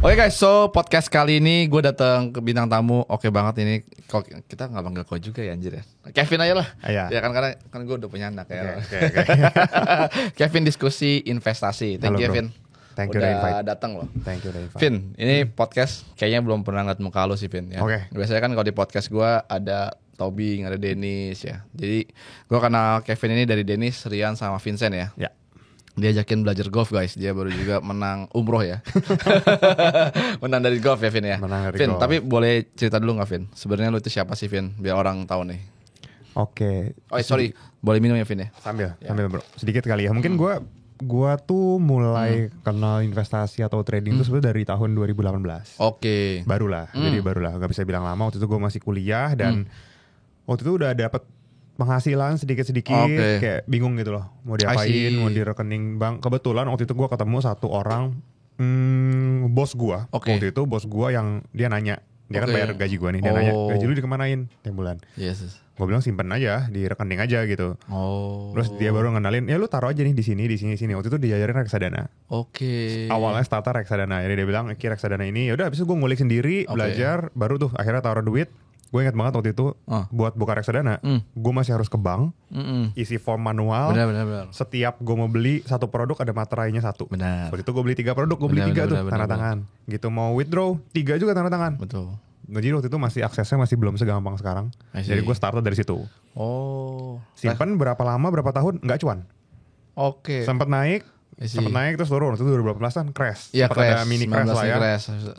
Oke guys, so podcast kali ini gue datang ke bintang tamu. Oke banget ini. Kok kita nggak panggil kau juga ya anjir ya. Kevin aja lah. Iya. Ya kan karena gue udah punya anak ya. Oke. Kevin diskusi investasi. Thank you Halo, bro. Kevin. Thank you udah invite. Udah datang loh. Thank you udah invite. Vin, ini podcast kayaknya belum pernah ngeliat muka lo sih Vin ya. Oke. Biasanya kan kalau di podcast gue ada Tobing, ada Dennis ya. Jadi gue kenal Kevin ini dari Dennis, Rian sama Vincent ya. Ya. Dia ajakin belajar golf guys. Dia baru juga menang umroh ya. Menang dari golf ya Vin ya. Menang dari Vin, golf. tapi boleh cerita dulu gak Vin? Sebenarnya lu itu siapa sih Vin? Biar orang tahu nih. Oke. Oh sorry, boleh minum ya Vin ya? Sambil bro. Sedikit kali ya. Mungkin gua tuh mulai kenal investasi atau trading tuh sebenarnya dari tahun 2018. Oke. Barulah. Jadi barulah. Gak bisa bilang lama. Waktu itu gue masih kuliah dan waktu itu udah dapet penghasilan sedikit-sedikit. Oke. Kayak bingung gitu loh. Mau diapain, mau di rekening bank. Kebetulan waktu itu gue ketemu satu orang, bos gue. Oke. Waktu itu bos gue yang dia nanya. Dia kan Oke. bayar gaji gue nih. Dia nanya, gaji lu dikemanain tiap bulan? Yes. Gue bilang simpen aja di rekening aja gitu. Oh. Terus dia baru ngenalin, ya lu taruh aja nih di sini. Waktu itu diajarin reksadana. Oke. Awalnya starter reksadana. Jadi dia bilang, reksadana ini. Yaudah, abis itu gue ngulik sendiri, belajar, baru tuh akhirnya taruh duit. Gue ingat banget waktu itu buat buka reksadana, gue masih harus ke bank, isi form manual. Benar. Setiap gue mau beli satu produk ada materainya satu. Benar. Waktu itu gue beli 3 produk, gue beli 3 tuh tanda tangan. Gitu mau withdraw 3 juga tanda tangan. Betul. Jadi waktu itu masih aksesnya masih belum segampang sekarang. Jadi gue starter dari situ. Oh. Simpen berapa lama, berapa tahun, nggak cuan. Oke. Sempat naik terus turun. Waktu itu 2018 kan crash. Iya Sempat crash. ada mini crash lah ya.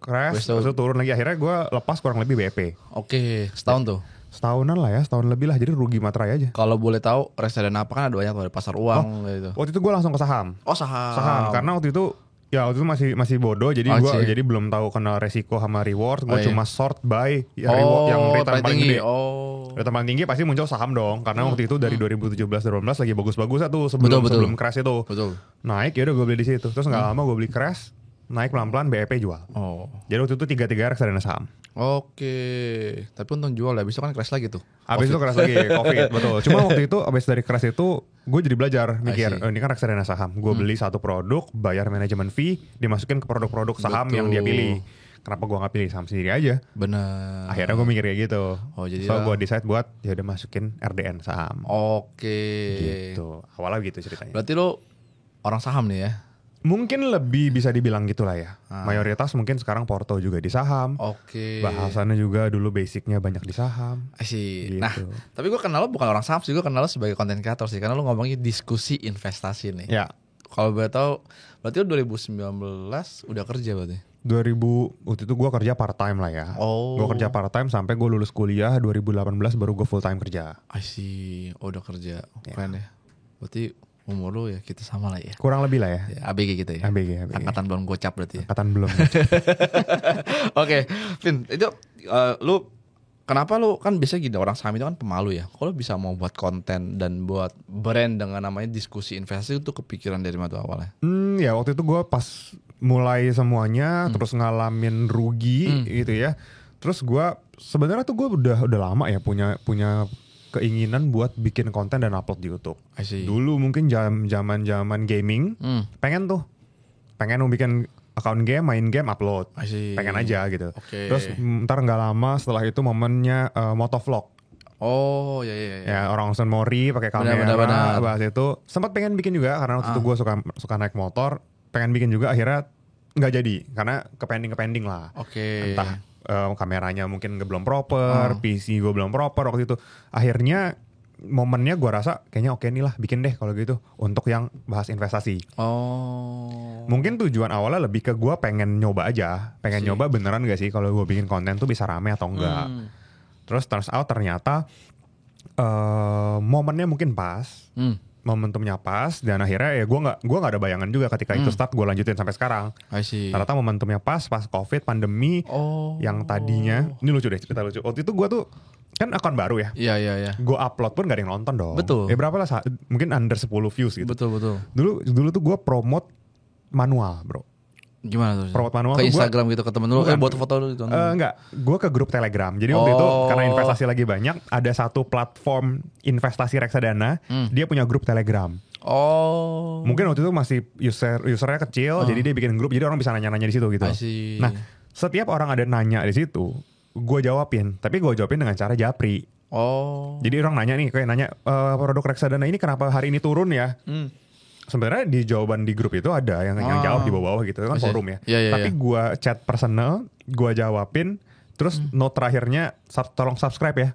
Crash. Terus itu turun lagi. Akhirnya gue lepas kurang lebih BEP. Oke. Setahun tuh. Setahunan lah ya, setahun lebih lah. Jadi rugi materai aja. Kalau boleh tahu reksadana apa kan ada banyak tuh, ada pasar uang gitu. Waktu itu gue langsung ke saham. Oh saham. Saham. Karena waktu itu masih bodoh. Jadi gue jadi belum tahu kenal resiko sama reward. Gue cuma short buy reward yang return paling tinggi. gede. Return paling tinggi pasti muncul saham dong. Karena waktu itu dari 2017-2018 lagi bagus-bagusnya tuh sebelum crash itu. Betul. Naik ya udah gue beli di situ. Terus nggak lama gue beli crash, naik pelan-pelan BEP jual. Oh. Jadi waktu itu 3 reksadana saham. Oke. Tapi untung jual ya, habis itu kan crash lagi tuh. Abis itu crash lagi, COVID, betul. Cuma waktu itu abis dari crash itu gue jadi belajar mikir, ini kan reksadana saham. Gue beli satu produk, bayar manajemen fee, dimasukin ke produk-produk saham yang dia pilih. Kenapa gue nggak pilih saham sendiri aja? Bener. Akhirnya gue mikir kayak gitu. Oh, jadi so gue decide buat ya udah masukin RDN saham. Oke. Gitu. Awalnya gitu ceritanya. Berarti lo orang saham nih ya? Mungkin lebih bisa dibilang gitulah ya. Mayoritas mungkin sekarang porto juga di saham. Oke. Bahasannya juga dulu basicnya banyak di saham. Gitu. Gitu. Nah, tapi gue kenal lo bukan orang saham sih, gue kenal lo sebagai content creator sih, karena lo ngomongin diskusi investasi nih. Ya. Kalau boleh tahu, berarti lo 2019 udah kerja berarti? 2000 waktu itu gue kerja part time lah ya. Oh. Gue kerja part time sampai gue lulus kuliah 2018 baru gue full time kerja. I see. Oh, udah kerja. Keren ya. Berarti umur lo ya kita sama lah ya. Kurang lebih lah ya. Ya, ABG kita ya. ABG. Angkatan belum gocap berarti ya. Angkatan belum. Oke, Vin, itu lu kenapa lu kan biasa gini orang saham itu kan pemalu ya. Kalau bisa mau buat konten dan buat brand dengan namanya diskusi investasi itu kepikiran dari mana tuh awalnya? Ya waktu itu gue pas mulai semuanya terus ngalamin rugi gitu ya. Terus gue sebenarnya tuh gue udah lama ya punya keinginan buat bikin konten dan upload di YouTube. Dulu mungkin zaman gaming, pengen mau bikin account game, main game, upload. Pengen aja gitu. Okay. Terus ntar nggak lama setelah itu momennya motovlog. Oh ya. Ya orang Son Mori pakai kamera, benar. bahas itu. Sempat pengen bikin juga karena waktu itu gue suka naik motor. Pengen bikin juga akhirnya nggak jadi karena ke pending lah. Oke. Entah kameranya mungkin belum proper, PC gue belum proper waktu itu. Akhirnya momennya gue rasa kayaknya oke nih lah bikin deh kalau gitu untuk yang bahas investasi. Oh. Mungkin tujuan awalnya lebih ke gue pengen nyoba aja, nyoba beneran gak sih kalau gue bikin konten tuh bisa rame atau enggak. Terus turns out ternyata momennya mungkin pas. Momentumnya pas dan akhirnya ya gue nggak ada bayangan juga ketika itu start gue lanjutin sampai sekarang. Ternyata momentumnya pas COVID pandemi yang tadinya ini lucu deh cerita lucu. Waktu itu gue tuh kan akun baru ya. Iya. Gue upload pun gak ada yang nonton dong. Betul. Berapa lah mungkin under 10 views gitu. Betul. Dulu tuh gue promote manual bro. Gimana tuh? Promote manual ke tuh Instagram gitu ke temen lu, buat foto lu gitu. Enggak, gue ke grup Telegram. Jadi waktu itu karena investasi lagi banyak, ada satu platform investasi reksadana, dia punya grup Telegram. Oh. Mungkin waktu itu masih usernya kecil, jadi dia bikin grup, jadi orang bisa nanya-nanya di situ gitu. I see. Nah, setiap orang ada nanya di situ, gue jawabin. Tapi gue jawabin dengan cara japri. Oh. Jadi orang nanya nih, kayak nanya produk reksadana ini kenapa hari ini turun ya? Sebenarnya di jawaban di grup itu ada yang jawab di bawah-bawah gitu, kan forum ya. Tapi gue chat personal, gue jawabin, terus note terakhirnya tolong subscribe ya.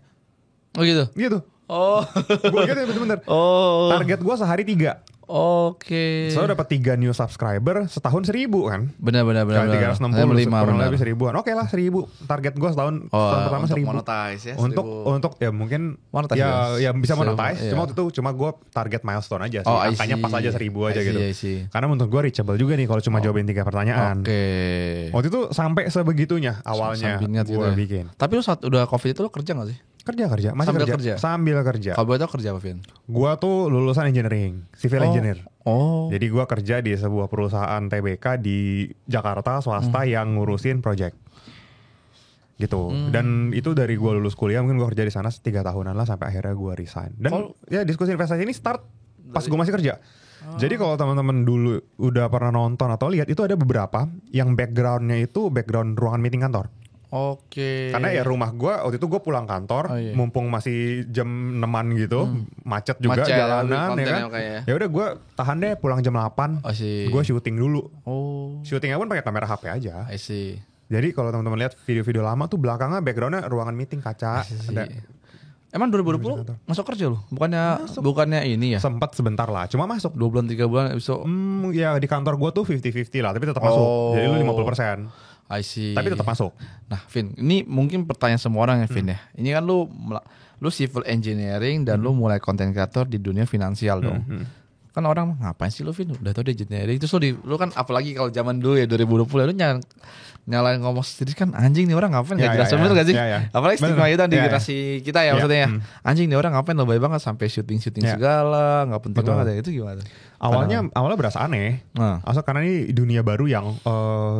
Oh gitu. Gitu. Oh. Gue gitu bener-bener. Oh. Target gue sehari 3. Oke. So dapat 3 new subscriber setahun 1.000 kan. Benar. Kali 360 kurang lebih 1.000-an. Oke lah 1.000. Target gue setahun pertama 1.000. Monetize ya. Untuk ya mungkin monetize ya bisa monetize. Cuma gue target milestone aja sih. Angkanya pas aja 1.000 aja gitu. Karena menurut gue reachable juga nih kalau cuma jawabin 3 pertanyaan. Oke. Waktu itu sampai sebegitunya awalnya gue bikin. Tapi lu saat udah COVID itu lu kerja gak sih? Kerja masih sambil kerja. Kalau boleh tau kerja apa, Vin? Gua tuh lulusan engineering, civil engineer. Jadi gua kerja di sebuah perusahaan TBK di Jakarta swasta yang ngurusin project. Gitu. Dan itu dari gua lulus kuliah, mungkin gua kerja di sana 3 tahunan lah sampai akhirnya gua resign. Dan ya diskusi investasi ini start pas gua masih kerja. Jadi kalau teman-teman dulu udah pernah nonton atau lihat, itu ada beberapa yang backgroundnya itu background ruangan meeting kantor. Oke. Karena ya rumah gue waktu itu gue pulang kantor, mumpung masih jam 6-an gitu, macet juga jalanan ya kan. Ya udah gue tahan deh pulang jam 8. Gue syuting dulu. Syutingnya pun pakai kamera HP aja. I see. Jadi kalau teman-teman lihat video-video lama tuh belakangnya backgroundnya ruangan meeting kaca. Emang 2020 masuk kerja loh? Bukannya ini ya? Sempat sebentar lah, cuma masuk 2 bulan 3 bulan besok. Ya di kantor gue tuh 50-50 lah, tapi tetap masuk. Jadi lu 50%. I see. Tapi tetap masuk. Nah, Vin, ini mungkin pertanyaan semua orang ya, Vin ya. Ini kan lu civil engineering dan lu mulai content creator di dunia finansial dong. Kan orang ngapain sih lu, Vin? Udah tau dia engineering. Terus lu kan apalagi kalau zaman dulu ya 2020 lu nyalain ngomong sendiri kan, anjing nih orang ngapain, gak jelas bener gak sih? Apalagi stigma itu di generasi kita ya maksudnya ya. Anjing nih orang ngapain lebay banget sampai syuting segala, gak penting banget ya. Itu gimana? Awalnya berasa aneh. Asal karena ini dunia baru yang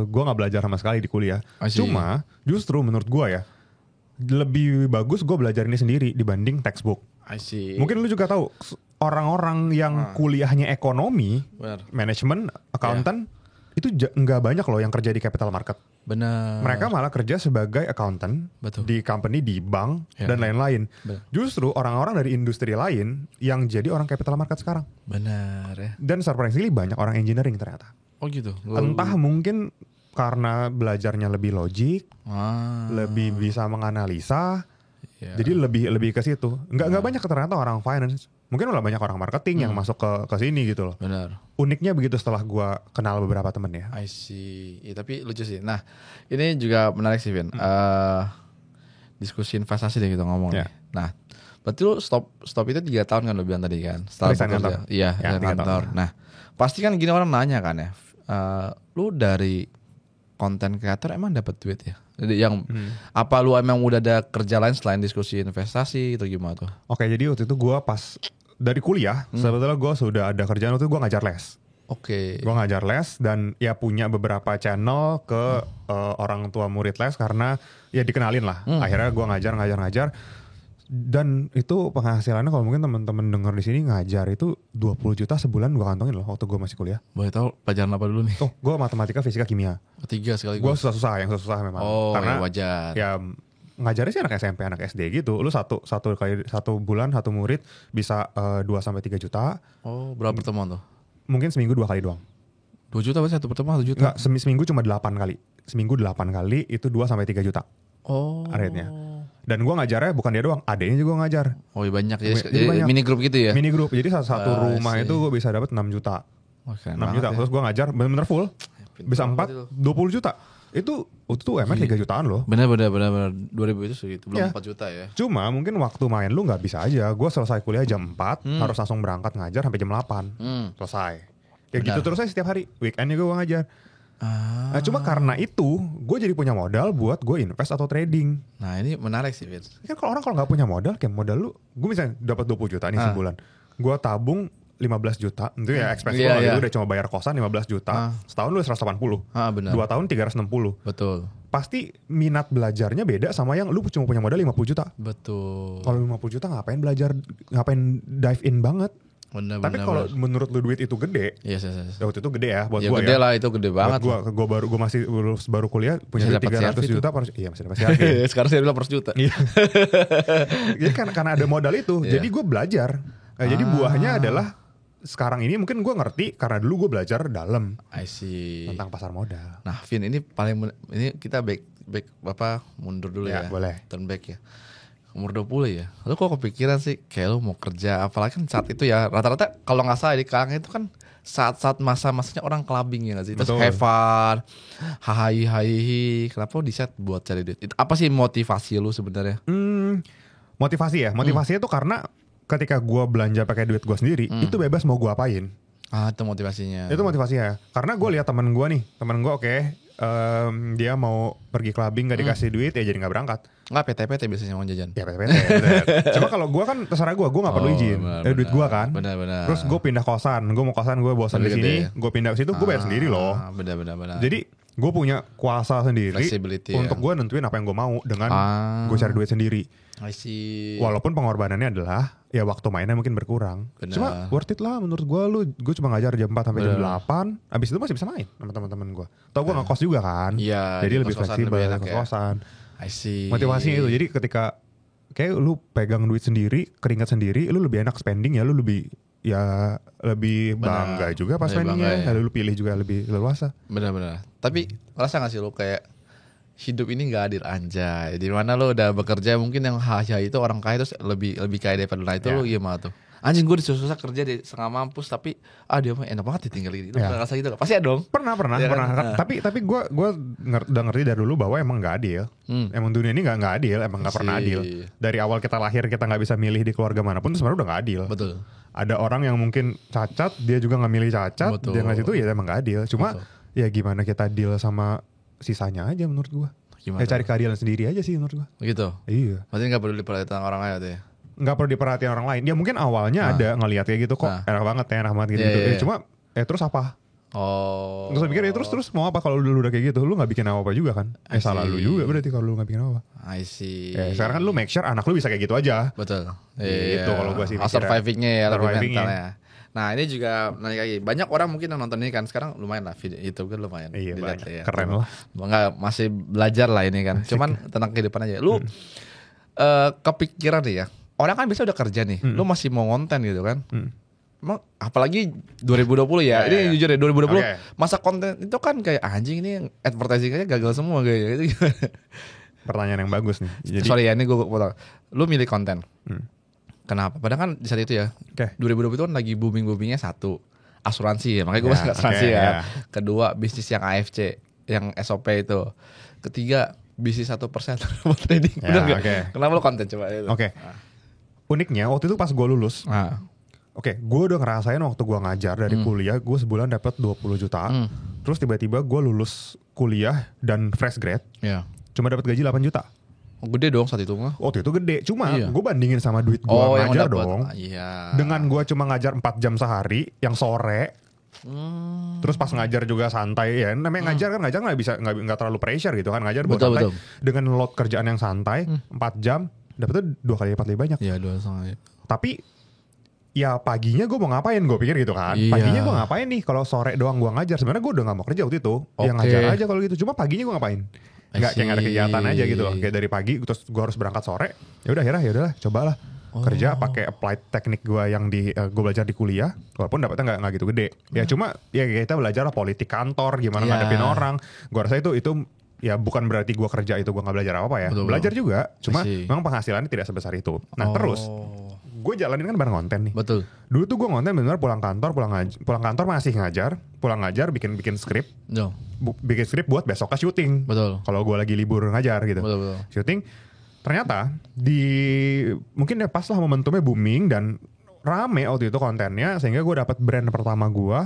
gue gak belajar sama sekali di kuliah. Cuma justru menurut gue ya, lebih bagus gue belajar ini sendiri dibanding textbook. I see. Mungkin lu juga tahu orang-orang yang kuliahnya ekonomi, manajemen, accountant, itu nggak banyak loh yang kerja di capital market. Benar. Mereka malah kerja sebagai accountant di company, di bank dan lain-lain. Justru orang-orang dari industri lain yang jadi orang capital market sekarang. Benar ya. Dan surprisingly banyak orang engineering ternyata. Oh gitu. Entah mungkin karena belajarnya lebih logik, lebih bisa menganalisa. Jadi lebih ke situ. Nggak banyak ternyata orang finance. Mungkin malah banyak orang marketing yang masuk ke sini gitu loh. Benar. Uniknya begitu setelah gue kenal beberapa temen ya. I see. Ya, tapi lucu sih. Nah, ini juga menarik sih, Vin. Diskusi investasi deh kita ngomong nih. Nah, berarti lu stop itu 3 tahun kan lu bilang tadi kan? Setelah kantor. Iya, ya, kantor. Nah, pasti kan gini orang nanya kan ya. Lu dari content creator emang dapat duit ya? Yang apa lu emang udah ada kerja lain selain diskusi investasi atau gimana tuh? Oke, jadi waktu itu gue pas dari kuliah sebetulnya gue sudah ada kerjaan, waktu itu gue ngajar les. Gue ngajar les dan ya punya beberapa channel ke orang tua murid les karena ya dikenalin lah. Akhirnya gue ngajar dan itu penghasilannya kalau mungkin teman-teman denger di sini, ngajar itu 20 juta sebulan gue kantongin loh waktu gue masih kuliah. Boleh tahu pelajaran apa dulu nih? Gue matematika, fisika, kimia. 3 sekali. Gue susah memang. Karena ya wajar. Ya ngajarnya sih anak SMP, anak SD gitu. Lu satu bulan satu murid bisa 2-3 juta. Oh, berapa pertemuan tuh? Mungkin seminggu 2 kali doang. 2 juta berarti satu pertemuan 1 juta? Enggak, seminggu cuma 8 kali. Seminggu 8 kali itu 2-3 juta. Rate-nya. Dan gue ngajarnya bukan dia doang, adeknya juga ngajar. Oh iya banyak, jadi banyak. Mini grup gitu ya? Mini grup, jadi satu rumah itu gue bisa dapat 6 juta. 6 juta, terus gue ngajar bener-bener full. Bisa 20 juta. Itu MR 3 jutaan loh. Bener. 2000 itu segitu, belum 4 juta ya. Cuma mungkin waktu main lu gak bisa aja. Gue selesai kuliah jam 4, harus langsung berangkat ngajar sampai jam 8. Selesai. Ya gitu terus saya setiap hari, weekendnya gue ngajar. Nah, cuma karena itu gue jadi punya modal buat gue invest atau trading. Nah ini menarik sih, Fir. Kan kalau orang nggak punya modal, kayak modal lu, gue misalnya dapat 20 juta nih sebulan, gue tabung 15 juta, itu ya expense gue itu udah cuma bayar kosan 15 juta, setahun lu 180, 2 tahun 360. Betul. Pasti minat belajarnya beda sama yang lu cuma punya modal 50 juta. Betul. Kalau 50 juta ngapain dive in banget? Bener, Tapi kalau menurut lu duit itu gede, yes. waktu itu gede ya buat Ya gue gede ya. lah, itu gede banget. Gue masih baru kuliah punya Masih duit dapat 300 CRV juta iya masih dapat CRV. Sekarang saya bilang 100 juta. Iya. Jadi karena ada modal itu, Iya. jadi gue belajar. Jadi buahnya adalah sekarang ini mungkin gue ngerti karena dulu gue belajar dalam I see. tentang pasar modal. Nah, Vin, ini ini kita back mundur dulu ya. Boleh. Turn back ya. Umur 20 ya. Lu kok kepikiran sih kayak lu mau kerja, apalagi kan saat itu ya rata-rata kalau nggak salah di kalangan itu kan saat-saat masa-masanya orang clubbing ya nggak sih? Terus Betul. have fun, hahaha, kenapa lu decide buat cari duit? Itu apa sih motivasi lu sebenarnya? Motivasi ya, motivasinya tuh karena ketika gue belanja pakai duit gue sendiri, itu bebas mau gue apain. Ah, itu motivasinya. Itu motivasinya. Karena gue lihat teman gue oke, dia mau pergi clubbing gak dikasih duit ya jadi nggak berangkat. Nggak PT biasanya mau jajan. Ya PT. Cuma kalau gue kan terserah gue nggak perlu izin. Duit gue kan. Benar. Terus gue pindah kosan, gue mau kosan gue bosan di sini, gue pindah ke situ gue bayar sendiri loh. Benar. Jadi gue punya kuasa sendiri Flexibility, untuk gue nentuin apa yang gue mau dengan gue cari duit sendiri. I see. Walaupun pengorbanannya adalah ya waktu mainnya mungkin berkurang. Benar. Cuma worth it lah menurut gue cuma ngajar jam 4 sampai jam 8. Abis itu masih bisa main sama teman-teman gue. Tau gue ngekos juga kan. Iya, Jadi di lebih kos-kosan fleksibel lebih enak ya. kos-kosan. I see. Motivasinya itu. Jadi ketika kayak lu pegang duit sendiri, keringat sendiri, lu lebih enak spending ya, lu lebih bangga juga pas Lebih spendingnya. bangga ya. Lalu lu pilih juga lebih leluasa. Benar. Tapi ngerasa gak sih lu kayak hidup ini gak adil anjay. Di mana lu udah bekerja mungkin yang hahaha itu orang kaya terus lebih kaya daripada lu. Nah itu lu gimana tuh? Anjing gue susah kerja di setengah mampus tapi dia mah enak banget ditinggal gitu. Pernah ngerasa gitu gak? Pasti ya dong. Pernah. Ya kan? Tapi gue udah ngerti dari dulu bahwa emang nggak adil. Emang dunia ini nggak adil, emang nggak pernah adil. Dari awal kita lahir kita nggak bisa milih di keluarga manapun, itu sebenarnya udah nggak adil. Betul. Ada orang yang mungkin cacat, dia juga nggak milih cacat, Betul. dia nggak situ ya emang nggak adil. Cuma ya gimana kita deal sama sisanya aja menurut gue. Gimana? Ya cari keadilan sendiri aja sih menurut gue. Gitu. Iya. Berarti gak peduli perhatian orang kaya tuh ya? Nggak perlu diperhatiin orang lain. Ya mungkin awalnya ada ngelihat kayak gitu kok enak banget gitu. Iya. Cuma terus apa? Oh. Terus pikir terus mau apa kalau lu udah kayak gitu? Lu nggak bikin apa-apa juga kan? Salah lu juga berarti kalau lu nggak bikin apa-apa. I see. Sekarang kan lu make sure anak lu bisa kayak gitu aja. Betul. Gitu kalau gua sih mikirnya. Surviving-nya ya, lebih Surviving-nya. mentalnya. Nah ini juga nanya lagi, banyak orang mungkin yang nonton ini kan sekarang lumayan lah video YouTube kan lumayan. Iya, dilihat banyak. ya. Keren lah. Enggak, masih belajar lah ini kan. Cuman tentang kehidupan aja. Lu kepikiran nih ya. Orang kan bisa udah kerja nih. Lu masih mau konten gitu kan. Emang apalagi 2020 ya. Ini jujur ya 2020 masa konten itu kan kayak anjing ini advertising aja gagal semua kayak gitu. Pertanyaan yang bagus nih. Jadi, Sorry ya ini gue potong. Lu milih konten. Kenapa? Padahal kan di saat itu ya. 2020 itu kan lagi booming-boomingnya satu asuransi ya. Makanya gue masuk asuransi ya. Kedua bisnis yang AFC, yang SOP itu. Ketiga bisnis 1% buat trading. Bener gak? Kenapa lu konten coba itu? Uniknya waktu itu pas gue lulus. Gue udah ngerasain waktu gue ngajar dari kuliah, gue sebulan dapat 20 juta. Terus tiba-tiba gue lulus kuliah dan fresh grad, cuma dapat gaji 8 juta. Oh, gede dong saat itu mah. Waktu itu gede, cuma gue bandingin sama duit gue yang ngajar dapet. dong. Iya. Dengan gue cuma ngajar 4 jam sehari, yang sore. Terus pas ngajar juga santai ya. Namanya ngajar nggak terlalu pressure gitu kan, ngajar buat santai. Dengan load kerjaan yang santai, 4 jam dapetnya 2 kali lipat lebih banyak. Iya 2,5. Tapi ya paginya gue mau ngapain, gue pikir gitu kan. Paginya gue ngapain nih kalau sore doang gue ngajar. Sebenarnya gue udah gak mau kerja waktu itu. Ya ngajar aja kalau gitu. Cuma paginya gue ngapain? Kayak gak ada kegiatan aja gitu loh. Kayak dari pagi terus gue harus berangkat sore. Ya udah akhirnya yaudahlah cobalah kerja pakai applied teknik gue yang gue belajar di kuliah. Walaupun dapetnya nggak gitu gede. Ya cuma ya kita belajar lah politik kantor, gimana ngadepin orang. Gue rasa itu ya bukan berarti gue kerja itu gue nggak belajar apa ya. Belajar juga. Cuma memang penghasilannya tidak sebesar itu. Nah terus gue jalanin kan bareng konten nih. Betul. Dulu tuh gue konten benar pulang kantor masih ngajar, pulang ngajar bikin skrip. Bikin skrip buat besoknya syuting. Betul. Kalau gue lagi libur ngajar gitu. Betul. Syuting. Ternyata mungkin ya pas lah momentumnya booming dan rame waktu itu kontennya sehingga gue dapat brand pertama gue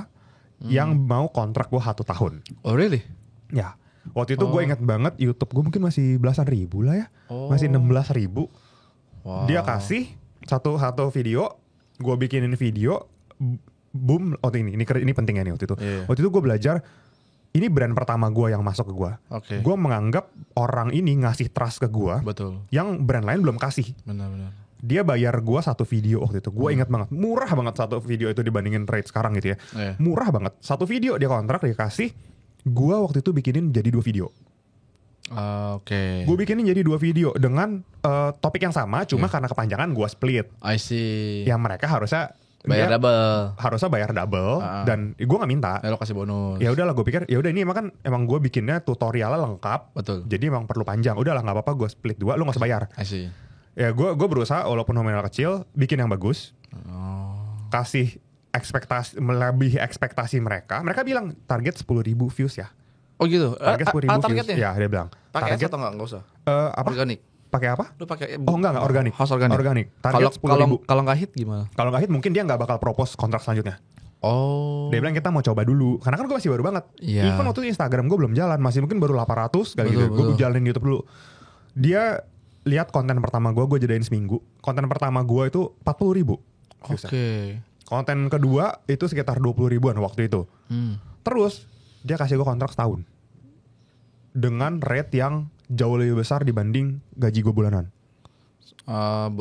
yang mau kontrak gue 1 tahun. Oh really? Ya. Waktu itu gue inget banget YouTube gue mungkin masih belasan ribu lah ya. Masih 16.000. Wow. Dia kasih satu video, gue bikinin video, boom. Ini pentingnya nih waktu itu. Waktu itu gue belajar, ini brand pertama gue yang masuk ke gue. Gue menganggap orang ini ngasih trust ke gue. Betul. Yang brand lain belum kasih. Benar. Dia bayar gue satu video waktu itu. Gue ingat banget, murah banget satu video itu dibandingin rate sekarang gitu ya. Murah banget. Satu video dia kontrak, dia kasih. Gue waktu itu bikinin jadi 2 video. Oke. Gue bikinin jadi 2 video dengan topik yang sama, cuma karena kepanjangan gue split. I see. Yang mereka harusnya Bayar double. Harusnya bayar double dan gue nggak minta. Lo kasih bonus. Ya udahlah, gue pikir ya udah ini emang gue bikinnya tutorialnya lengkap. Betul. Jadi emang perlu panjang. Udahlah nggak apa-apa, gue split 2, lu nggak usah bayar. I see. Ya gue berusaha walaupun nominal kecil bikin yang bagus. Kasih ekspektasi melebihi ekspektasi mereka. Mereka bilang target 10.000 views ya. Oh gitu. Target 10.000 views. Targetnya? Ya dia bilang. Pakai target atau enggak usah? apa? Organik. Pakai apa? Lu pakai enggak organik. House organik. Organik. Target 10.000. Kalau enggak hit gimana? Kalau enggak hit mungkin dia enggak bakal propose kontrak selanjutnya. Oh. Dia bilang kita mau coba dulu. Karena kan gue masih baru banget. Iya. Even waktu itu Instagram gue belum jalan, masih mungkin baru 800 kali gitu. Gue jalanin YouTube dulu. Dia lihat konten pertama gue jadain seminggu. Konten pertama gue itu 40.000. Oke. Konten kedua itu sekitar 20 ribuan waktu itu. Terus dia kasih gue kontrak setahun. Dengan rate yang jauh lebih besar dibanding gaji gue bulanan.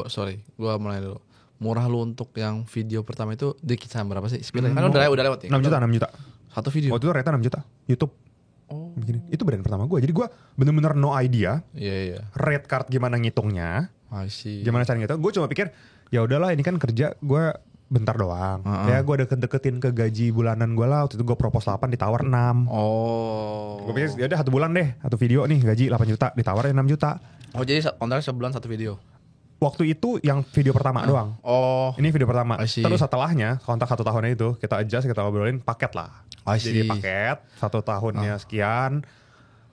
Sorry, gue mulai dulu. Murah lu untuk yang video pertama itu di kisaran berapa sih? Kan udah lewat ya? 6 juta. Satu video? Waktu itu rate 6 juta. YouTube. Oh. Begini. Itu brand pertama gue. Jadi gue bener-bener no idea. Iya. Rate card gimana ngitungnya. I see. Gimana cara ngitung. Gue cuma pikir, ya udahlah ini kan kerja gue bentar doang. Ya gue deket-deketin ke gaji bulanan gue lah. Waktu itu gue propose 8 ditawar 6. Oh. Gue pikir ya udah 1 bulan deh, 1 video nih gaji 8 juta ditawarin 6 juta. Oh jadi kontraknya sebulan 1 video? Waktu itu yang video pertama doang. Oh. Ini video pertama. Terus setelahnya kontrak 1 tahunnya itu kita adjust, kita obrolin paket lah. Jadi paket 1 tahunnya sekian.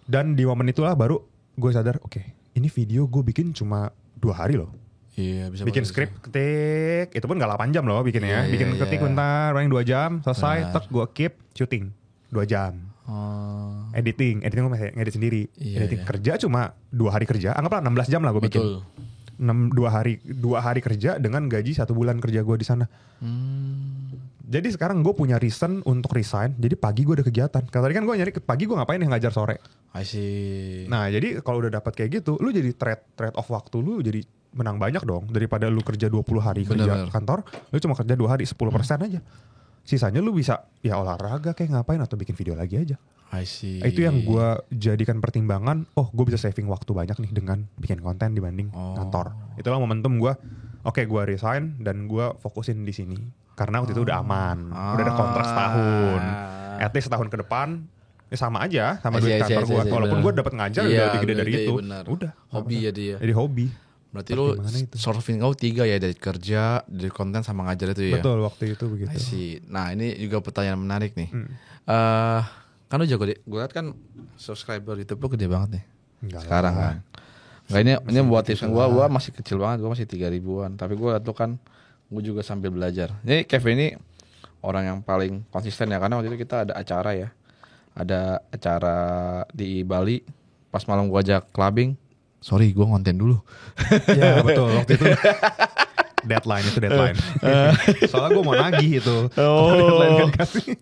Dan di momen itulah baru gue sadar, oke, ini video gue bikin cuma 2 hari loh. Iya, bisa bikin skrip, ketik, itu pun gak 8 jam loh bikinnya. Bikin ketik bentar, paling 2 jam, selesai, tek gue keep, syuting 2 jam. Editing gue masih ngedit sendiri. Editing kerja cuma 2 hari kerja, anggaplah 16 jam lah gue bikin. 2 hari kerja dengan gaji 1 bulan kerja gue di sana. Jadi sekarang gue punya reason untuk resign. Jadi pagi gue ada kegiatan. Kalau tadi kan gue nyari pagi gue ngapain ya, ngajar sore. I see. Nah jadi kalau udah dapat kayak gitu, lu jadi trade off waktu lu jadi menang banyak dong. Daripada lu kerja 20 hari kerja kantor, lu cuma kerja 2 hari 10% aja. Sisanya lu bisa ya olahraga kayak ngapain atau bikin video lagi aja. I see. Itu yang gue jadikan pertimbangan. Oh gue bisa saving waktu banyak nih dengan bikin konten dibanding kantor. Itulah momentum gue. Oke, gue resign dan gue fokusin di sini. Karena waktu itu udah aman, udah ada kontrak setahun. At least setahun ke depan ya sama aja sama duit kantor gue. Walaupun gue dapat ngajar udah lebih gede dari itu. Udah. Hobi ya dia. Jadi hobi. Berarti lu surfing kau 3 ya, dari kerja, dari konten sama ngajar itu ya. Betul, waktu itu begitu. I see. Nah ini juga pertanyaan menarik nih. Kan lu jago deh. Gue liat kan subscriber YouTube lu gede banget nih. Sekarang kan. Nggak, ini buat tips gue masih kecil banget, gue masih 3 ribuan. Tapi gue liat lu kan, gue juga sambil belajar. Jadi Kevin ini orang yang paling konsisten ya, karena waktu itu kita ada acara ya. Ada acara di Bali, pas malam gue ajak clubbing. Sorry, gue ngonten dulu. Ya betul, waktu itu deadline. Soalnya gue mau nagih itu. Deadline kan kasih.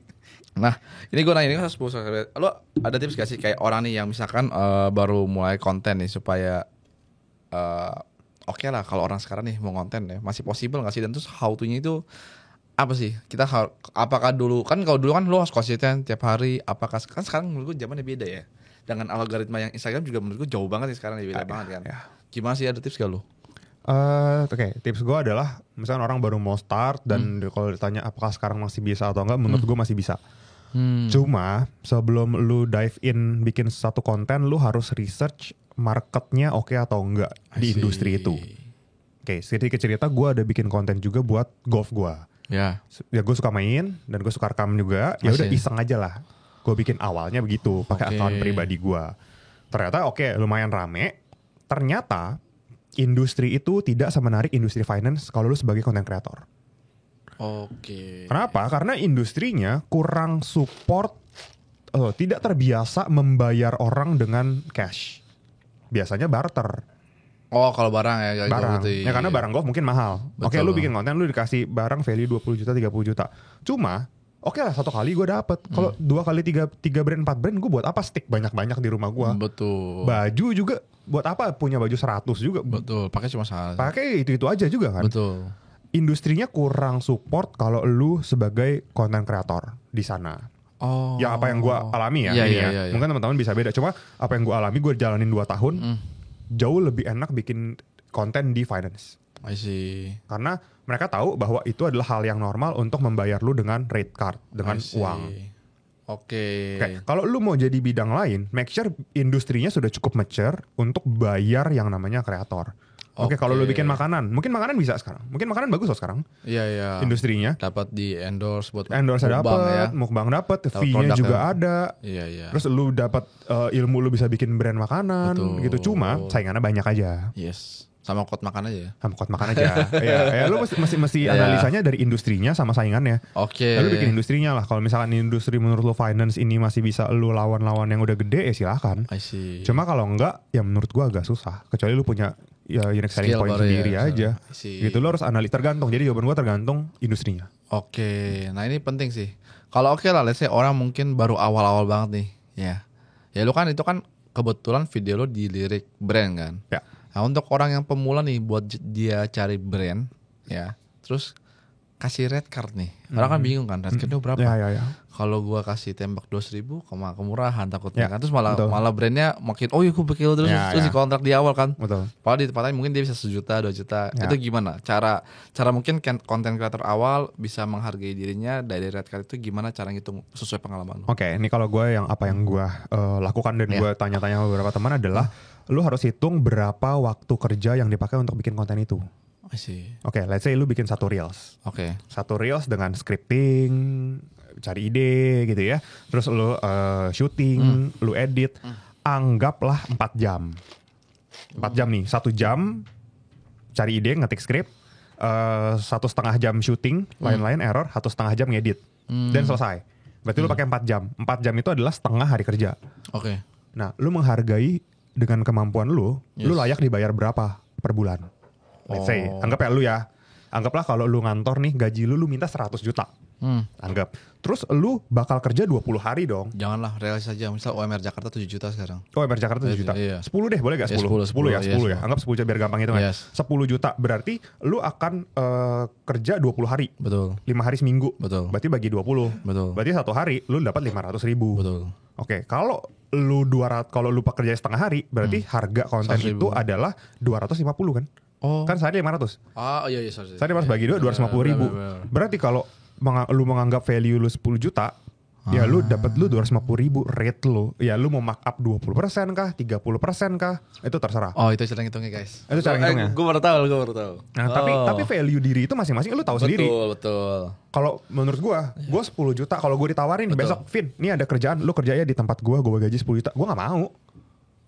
Nah, ini gue nanya, ini kan 10 subscriber. Lo ada tips gak sih kayak orang nih yang misalkan baru mulai konten nih supaya oke lah kalau orang sekarang nih mau konten ya, masih possible gak sih? Dan terus how to-nya itu apa sih? Kita apakah dulu, kan kalau dulu kan lo harus konsisten tiap hari, apakah kan sekarang menurut gue zamannya beda ya. Dengan algoritma yang Instagram juga menurut gue jauh banget nih sekarang, beda banget kan. Gimana sih, ada tips gak lo? Oke, tips gue adalah misalnya orang baru mau start dan kalau ditanya apakah sekarang masih bisa atau enggak, menurut gue masih bisa. Cuma sebelum lu dive in bikin satu konten, lu harus research marketnya oke atau enggak di industri itu. Oke, sedikit cerita, gue ada bikin konten juga buat golf gue. Ya gue suka main dan gue suka rekam juga. Ya udah iseng aja lah. Gue bikin awalnya begitu pakai akun pribadi gue. Ternyata lumayan rame. Ternyata industri itu tidak semenarik industri finance kalau lu sebagai content creator. Kenapa? Karena industrinya kurang support, tidak terbiasa membayar orang dengan cash. Biasanya barter. Oh, kalau barang ya. Barang. Gitu, ya karena barang golf mungkin mahal. Oke, lu bikin konten, lu dikasih barang value 20 juta, 30 juta. Cuma Oke lah 1 kali gue dapet. Kalau 2 kali 3 brand 4 brand gue buat apa stick banyak-banyak di rumah gue. Betul. Baju juga buat apa punya baju 100 juga. Betul. Pakai cuma salah. Pakai itu aja juga kan. Betul. Industrinya kurang support kalau lu sebagai content creator di sana. Oh. Yang apa yang gue alami ya, Iya, ini iya, ya. iya, iya. Mungkin teman-teman bisa beda. Cuma apa yang gue alami gue jalanin 2 tahun jauh lebih enak bikin konten di finance. I see. Karena mereka tahu bahwa itu adalah hal yang normal untuk membayar lu dengan rate card, dengan I see. uang. Oke. Kalau lu mau jadi bidang lain, make sure industrinya sudah cukup mature untuk bayar yang namanya kreator. Oke, kalau lu bikin makanan, mungkin makanan bisa sekarang. Mungkin makanan bagus loh sekarang. Iya, iya. Industrinya. Dapat di endorse buat Endorse dapat, mukbang dapat, fee-nya juga ada. Iya, iya. Terus lu dapat ilmu lu bisa bikin brand makanan. Betul. Gitu. Cuma saingannya banyak aja. Yes. Sama kot makan aja ya. Sama kot makan aja. ya lu mesti analisanya dari industrinya sama saingannya. Oke. Lalu bikin industrinya lah. Kalau misalkan industri menurut lu finance ini masih bisa lu lawan-lawan yang udah gede, ya silakan. I see. Cuma kalau enggak, ya menurut gua agak susah. Kecuali lu punya ya unique selling Skill point baru sendiri ya, aja. I see. Gitu lu harus analis tergantung. Jadi jawaban gua tergantung industrinya. Oke. Nah ini penting sih. Kalau oke lah, let's say orang mungkin baru awal-awal banget nih. Ya. Ya lu kan itu kan kebetulan video lu dilirik brand kan. Ya. Nah untuk orang yang pemula nih buat dia cari brand ya, terus kasih red card nih. Orang kan bingung kan red card itu berapa? Ya. Kalau gua kasih tembak 2.000 kemurahan takutnya Ya, kan. Terus malah betul. brandnya makin gue pikir terus Ya, terus ya. dikontrak di awal kan. Betul. Padahal di tempatnya mungkin dia bisa 1 juta 2 juta. Ya. Itu gimana? Cara mungkin konten kreator awal bisa menghargai dirinya dari red card itu gimana cara ngitung sesuai pengalaman lu? Oke, ini kalau gue yang gue lakukan dan gue tanya-tanya beberapa teman adalah lu harus hitung berapa waktu kerja yang dipakai untuk bikin konten itu. I see. Oke, let's say lu bikin 1 reels. Oke. 1 reels dengan scripting, cari ide gitu ya. Terus lu shooting, lu edit. Anggaplah 4 jam. 4 jam nih, 1 jam cari ide, ngetik skrip. 1,5 jam shooting, lain-lain error, 1,5 jam ngedit. Dan selesai. Berarti lu pakai 4 jam. 4 jam itu adalah setengah hari kerja. Oke. Nah, lu menghargai dengan kemampuan lu layak dibayar berapa per bulan? Let's say, anggap ya lu ya. Anggaplah kalau lu ngantor nih, gaji lu minta 100 juta. Anggap. Terus lu bakal kerja 20 hari dong. Janganlah realis aja. Misal UMR Jakarta 7 juta sekarang. Oh, UMR Jakarta 7 juta. Iya. 10 deh, boleh gak? 10? Ya, 10 ya, 10 ya. Anggap 10 juta biar gampang itu kan. Yes. 10 juta berarti lu akan kerja 20 hari. Betul. 5 hari seminggu. Betul. Berarti bagi 20. Betul. Berarti 1 hari lu dapat 500.000. Betul. Oke, kalau lu kerja setengah hari, berarti harga konten 100.000. itu adalah 250 kan? Oh. Kan sehari 500. Iya sorry. Saya harus bagi 250.000. Benar. Berarti kalau lu menganggap value lu 10 juta, ya lu dapat lu 250.000 rate lu. Ya lu mau markup 20% kah, 30% kah? Itu terserah. Oh, itu cara ngitungnya, guys. Itu cara ngitungnya. Gue baru tahu. Nah, tapi value diri itu masing-masing lu tahu sendiri. Betul. Kalau menurut gua 10 juta kalau gua ditawarin besok, Vin, ini ada kerjaan, lu kerjanya di tempat gua gaji 10 juta. Gua nggak mau.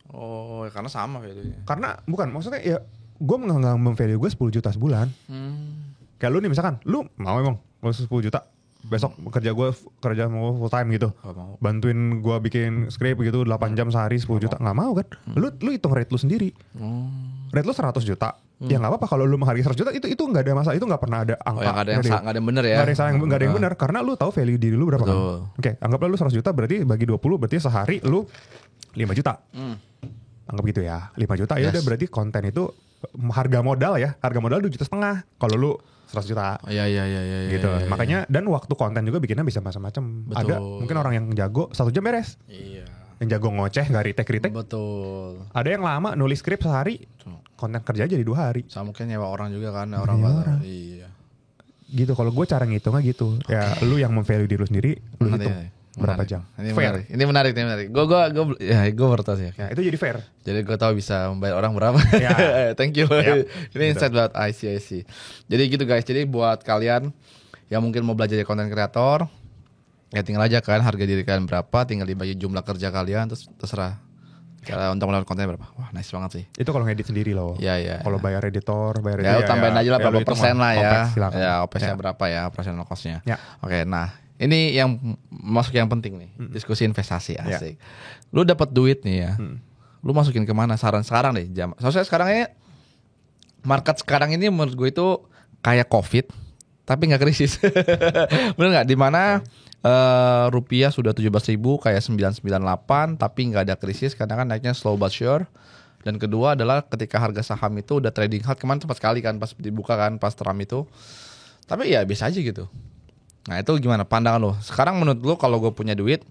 Oh, karena sama value-nya. Karena bukan, maksudnya ya gua nggak value gua 10 juta sebulan. Kayak lu nih misalkan, lu mau emang 10 juta besok kerja mau full time gitu. Gak mau. Bantuin gua bikin script gitu 8 jam sehari 10 juta. Nggak mau kan? Lu hitung rate lu sendiri. Rate lu 100 juta. Ya nggak apa-apa kalau lu menghargai 100 juta itu nggak ada masalah, itu nggak pernah ada angka. Yang nggak ada yang benar ya. Nggak ada yang salah, nggak ada yang benar karena lu tahu value diri lu berapa kan. Betul. Oke, anggaplah lu 100 juta berarti bagi 20 berarti sehari lu 5 juta. Anggap gitu ya. 5 juta ya udah berarti konten itu harga modal ya. Harga modal 2,5 juta kalau lu 100 juta. Iya. Gitu. Makanya dan waktu konten juga bikinnya bisa macam-macam. Ada mungkin orang yang jago 1 jam beres. Iya. Yang jago ngoceh nggak retake. Betul. Ada yang lama nulis skrip sehari. Konten kerja jadi 2 hari. Sama mungkin nyewa orang juga kan, orang. Iya. Gitu. Kalau gue cara ngitungnya gitu. Ya lu yang memvalue diri lu sendiri, lu hitung berapa jam. Ini menarik. Gue baru tahu sih. Ya, itu jadi fair. Jadi gue tahu bisa membayar orang berapa. Ya. Thank you. Yep. Ini insight buat I see. Jadi gitu guys. Jadi buat kalian yang mungkin mau belajar jadi content creator, ya tinggal aja kan harga diri kalian berapa, tinggal dibagi jumlah kerja kalian, terus terserah. Cara untuk melakukan konten berapa? Wah, nice banget sih. Itu kalau ngedit sendiri loh. Iya. Kalau bayar editor, Ya, tambahin aja lah berapa persen lah ya. Silakan. Ya, OPEX-nya berapa ya, operational cost-nya. Ya. Oke, nah ini yang masuk yang penting nih, diskusi investasi asik. Lu dapat duit nih ya, lu masukin kemana? Saran sekarang deh, soalnya sekarang market sekarang ini menurut gue itu kayak COVID, tapi nggak krisis. Bener nggak? Di mana rupiah sudah 17.000 kayak 998 tapi nggak ada krisis karena kan naiknya slow but sure. Dan kedua adalah ketika harga saham itu udah trading hard, kemarin cepat sekali kan pas dibuka kan pas Trump itu. Tapi ya biasa aja gitu. Nah itu gimana pandangan lo? Sekarang menurut lo kalau gue punya duit,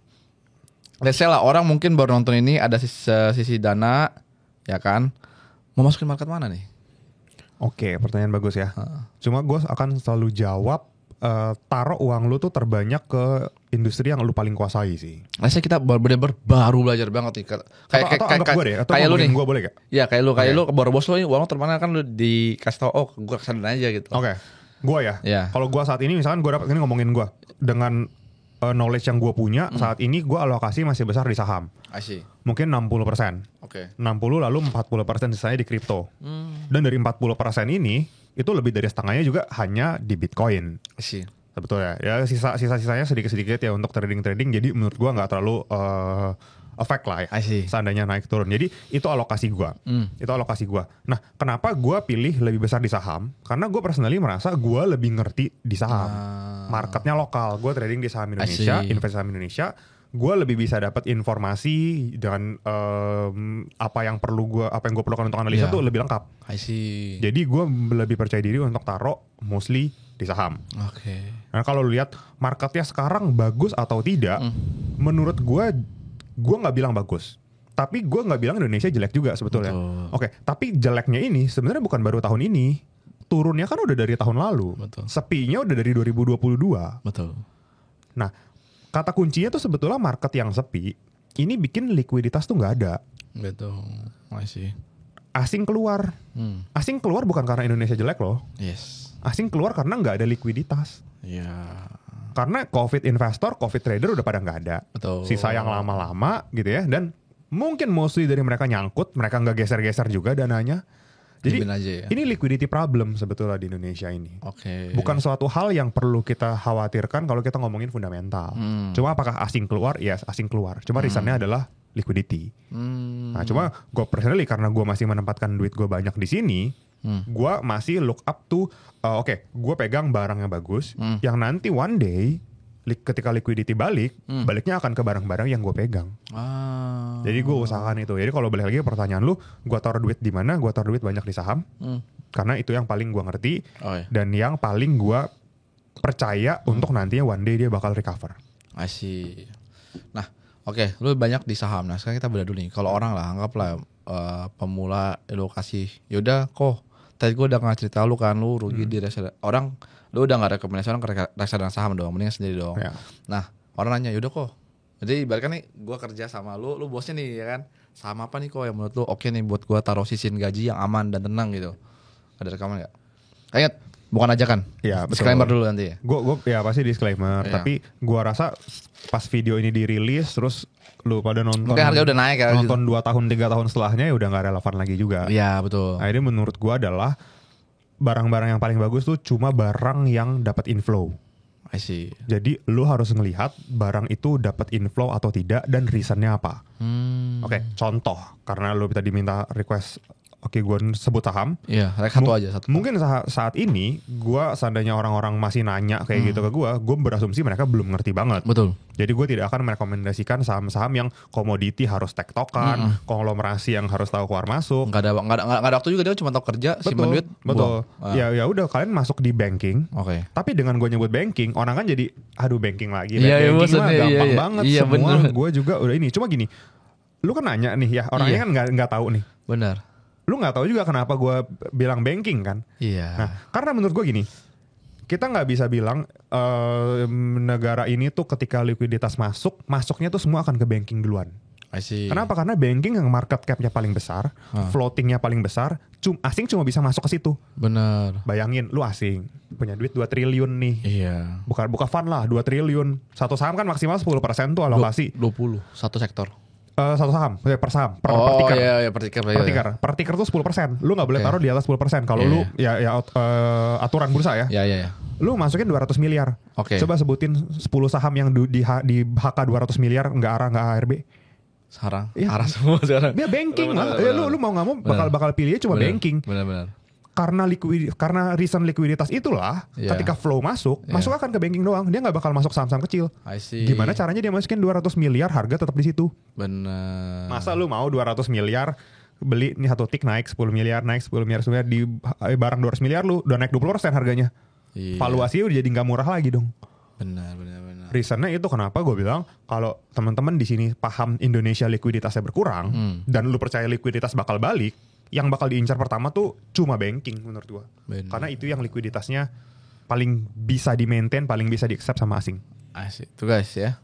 let's say lah orang mungkin baru nonton ini ada sisi dana, ya kan? Mau masukin market mana nih? Oke, pertanyaan bagus ya. Cuma gue akan selalu jawab, taruh uang lu tuh terbanyak ke industri yang lu paling kuasai sih. Let's say kita bener-bener baru belajar banget nih. Atau anggap gue deh, atau kayak lu nih. Gue boleh gak? Ya kayak lu baru bos lu nih uang termana kan lu dikasih tau, oh gue kesana aja gitu. Oke, gue ya. Ya. Kalau gue saat ini misalkan gue dapat, ini ngomongin gue dengan knowledge yang gue punya saat ini, gue alokasi masih besar di saham. I see. Mungkin 60%. Oke. 60 lalu 40% sisanya di kripto. Dan dari 40% ini itu lebih dari setengahnya juga hanya di Bitcoin. I see. Sebetulnya ya sisa-sisanya sedikit-sedikit ya untuk trading. Jadi menurut gua nggak terlalu efek lah ya. I see. Seandainya naik turun. Jadi itu alokasi gua. Itu alokasi gua. Nah, kenapa gua pilih lebih besar di saham? Karena gua personally merasa gua lebih ngerti di saham. Marketnya lokal. Gua trading di saham Indonesia, investasi saham Indonesia. Gue lebih bisa dapat informasi dengan apa yang gue perlukan untuk analisa tuh lebih lengkap. I see. Jadi gue lebih percaya diri untuk taruh mostly di saham. Oke. Nah kalau lu lihat marketnya sekarang bagus atau tidak, menurut gue nggak bilang bagus. Tapi gue nggak bilang Indonesia jelek juga sebetulnya. Oke, tapi jeleknya ini sebenarnya bukan baru tahun ini. Turunnya kan udah dari tahun lalu. Betul. Sepinya udah dari 2022. Betul. Nah, kata kuncinya tuh sebetulnya market yang sepi ini bikin likuiditas tuh nggak ada. Betul. Masih. Asing keluar. Asing keluar bukan karena Indonesia jelek loh. Yes. Asing keluar karena nggak ada likuiditas. Iya. Karena COVID investor, COVID trader udah pada nggak ada. Betul. Sisa yang lama-lama gitu ya. Dan mungkin mostly dari mereka nyangkut, mereka nggak geser-geser juga dananya. Jadi aja ya. Ini liquidity problem sebetulnya di Indonesia ini. Oke. Bukan suatu hal yang perlu kita khawatirkan kalau kita ngomongin fundamental. Cuma apakah asing keluar? Yes, asing keluar. Cuma reasonnya adalah liquidity. Nah, cuma gue personally karena gue masih menempatkan duit gue banyak di sini, gue masih look up to, gue pegang barang yang bagus, yang nanti one day ketika liquidity baliknya akan ke barang-barang yang gue pegang. Jadi gue usahakan itu. Jadi kalau balik lagi pertanyaan lu, gue taruh duit di mana? Gue taruh duit banyak di saham, karena itu yang paling gue ngerti dan yang paling gue percaya untuk nantinya one day dia bakal recover. I see. Nah, oke, lu banyak di saham. Nah, sekarang kita beda dulu nih. Kalau orang lah, anggaplah pemula edukasi, yaudah kok. Tadi gue udah nggak cerita lu kan, lu rugi di reksadana. Orang, lu udah nggak rekomendasi orang ke reksadana saham dong, mendingan sendiri dong. Ya. Nah, orang nanya, yaudah kok. Jadi ibaratkan nih, gue kerja sama lu bosnya nih ya kan. Saham apa nih kok yang menurut lu oke nih buat gue taruh sisin gaji yang aman dan tenang gitu. Ada rekaman nggak? Ingat, bukan ajakan. Ya, disclaimer dulu nanti ya. Gue ya pasti disclaimer. Ya. Tapi gue rasa pas video ini dirilis terus lu pada nonton, mungkin harga udah naik ya. Nonton 2 tahun 3 tahun setelahnya ya udah nggak relevan lagi juga. Iya betul. Nah, ini menurut gue adalah barang-barang yang paling bagus tuh cuma barang yang dapat inflow. I see. Jadi lu harus ngelihat barang itu dapat inflow atau tidak dan reasonnya apa. Oke, contoh karena lu tadi minta request. Oke, gue sebut saham. Iya, satu aja satu. Mungkin saat ini gue seandainya orang-orang masih nanya kayak gitu ke gue berasumsi mereka belum ngerti banget. Betul. Jadi gue tidak akan merekomendasikan saham-saham yang komoditi harus tektokan, konglomerasi yang harus tahu keluar masuk. Nggak ada waktu juga, dia cuma tahu kerja, simpan duit. Betul. Ya udah kalian masuk di banking. Oke. Tapi dengan gue nyebut banking, orang kan jadi aduh banking lagi. Iya, Banking mah gampang banget semua. Bener. Gue juga udah ini. Cuma gini, lu kan nanya nih ya, orangnya kan nggak tahu nih. Benar. Lu nggak tahu juga kenapa gue bilang banking kan? Iya. Nah, karena menurut gue gini, kita nggak bisa bilang negara ini tuh ketika likuiditas masuknya tuh semua akan ke banking duluan. I see. Kenapa? Karena banking yang market cap-nya paling besar, floatingnya paling besar, asing cuma bisa masuk ke situ. Benar. Bayangin, lu asing punya duit 2 triliun nih. Iya. Buka fund lah 2 triliun. Satu saham kan maksimal 10% tuh alokasi. 20 satu sektor. Satu saham, per saham, per ticker. Iya, per ticker. Per ticker tuh 10%. Lu nggak boleh taruh di atas 10%. Kalau lu aturan bursa ya. Iya. Lu masukin 200 miliar. Oke. Coba sebutin 10 saham yang di HK 200 miliar nggak ARA nggak ARB. Sekarang ya. arah semua sekarang. Ya banking lah. Ya, lu mau nggak mau bakal pilihnya cuma banking. Benar. karena reason likuiditas itulah ketika flow masuk akan ke banking doang. Dia nggak bakal masuk saham-saham kecil. I see. Gimana caranya dia masukin 200 miliar harga tetap di situ? Bener. Masa lu mau 200 miliar beli ini satu tik naik 10 miliar di barang 200 miliar lu udah naik 20% harganya. Iya. Valuasinya udah jadi nggak murah lagi dong. Benar. Reasonnya itu kenapa gue bilang kalau teman-teman di sini paham Indonesia likuiditasnya berkurang dan lu percaya likuiditas bakal balik, yang bakal diincar pertama tuh cuma banking menurut gue. Karena itu yang likuiditasnya paling bisa di-maintain, paling bisa di-accept sama asing. Asik. Itu guys ya.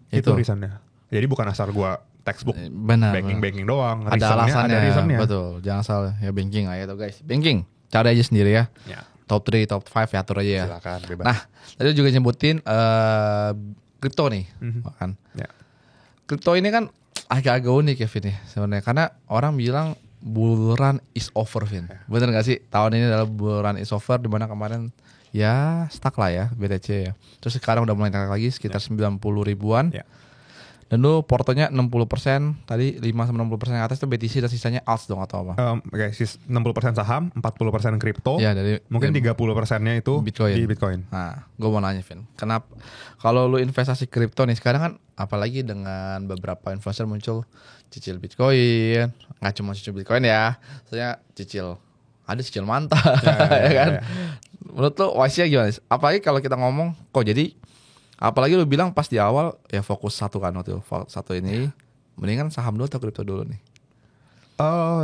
Itu reasonnya. Jadi bukan asal gue textbook banking doang. Ada alasannya. Ada reasonnya. Betul. Jangan salah ya banking aja tuh guys. Banking. Cari aja sendiri ya. Top 3, top 5 ya atur aja ya. Silakan, bebas. Nah, tadi juga nyebutin kripto nih, kan. Kripto ini kan agak-agak unik ya, Vin ya sebenarnya. Karena orang bilang bull run is over, Vin. Bener gak sih? Tahun ini adalah bull run is over, dimana kemarin ya stuck lah ya BTC ya. Terus sekarang udah mulai naik lagi sekitar 90 ribuan. Dan lu portonya 60%, tadi 5-60% yang atas itu BTC dan sisanya alts dong atau apa? Oke, 60% saham, 40% kripto, ya, dari mungkin 30%-nya itu Bitcoin. di Bitcoin. Nah, gue mau nanya, Vin, kenapa kalau lu investasi kripto nih sekarang kan, apalagi dengan beberapa influencer muncul cicil Bitcoin, nggak cuma cicil Bitcoin ya, soalnya ada cicil mantap, ya kan? Menurut lu wise-nya gimana? Apalagi kalau kita ngomong, kok jadi apalagi lu bilang pas di awal ya fokus satu kan waktu satu ini, mendingan saham dulu atau kripto dulu nih?